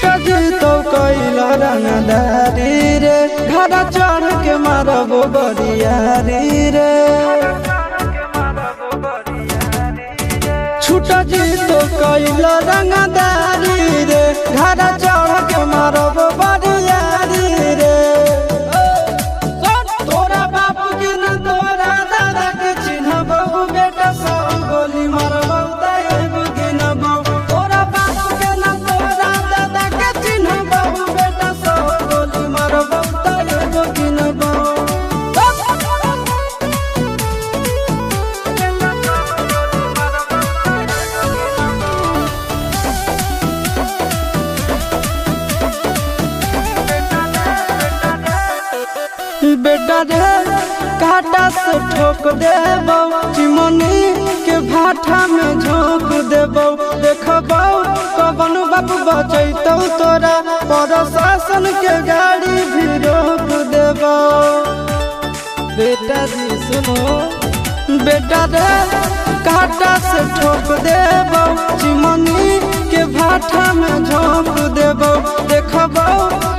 छुटा जी तो कैला रंगदारी रे घड़ा चढ़ के मारबो बरियारी रे छुटा जी तो कैला रंगदारी रे घड़ा चढ़ के मारबो बरियारी रे तोरा बापू के न तोरा दादा के चिन्हबो बेटा सब गोली मारबो ताएगो गिनबो तोरा बापू के न तोरा दादा के चिन्हबो बेटा सब गोली मारबो ताएगो गिनबो बेटा रे काटा से ठोक देबो चिमनी के भाटा में झोंक देबो देखबो कवन बाप बचैतौ तोरा प्रशासन के गाड़ी भी रोक देबो बेटा जी सुनो बेटा रे काटा से ठोक देबो चिमनी के भाटा में झोंक देबो देखबो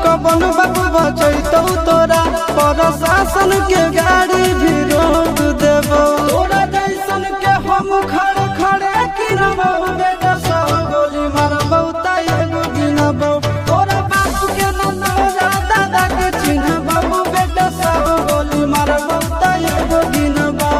कवन बाप बचैतौ तोरा प्रशासन के गाड़ी भी रोक देबो तोरा जैसन के हम खड़े खड़े गिनबो बेटा सब गोली मारबो ताएगो गिनबो तोरा बाप के न तोरा दादा के चिन्हबो बेटा सब गोली मारबो ताएगो गिनबो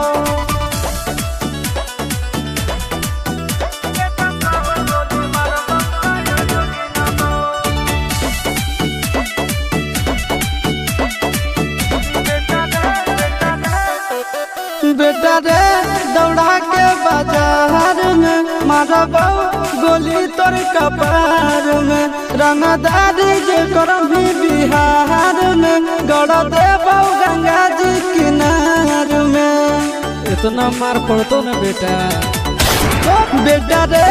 बेटा रे दौड़ा के बाजार में मारबो गोली तोर कपार में रंगदारी जे करम भी बिहार में गड़ देबो गंगा जी किनार में इतना मार पड़तो ना बेटा बेटा रे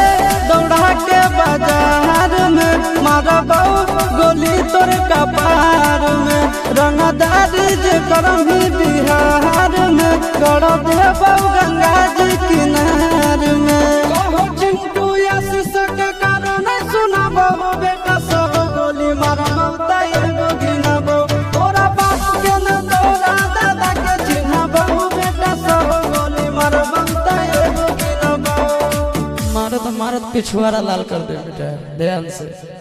दौड़ा के बाजार में मारबो गोली तोर कपार में रंगदारी जे करम भी बिहार में गड़ देबो गंगा जी किनार में कहो चिंटू आशीष के कारण सुनबो बेटा सब गोली मारबो ताएगो गिनबो तोरा बाप के न तोरा दादा के चिन्हबो बेटा सब गोली मारबो ताएगो गिनबो मारत मारत पिछुआरा लाल कर दे बेटा ध्यान से।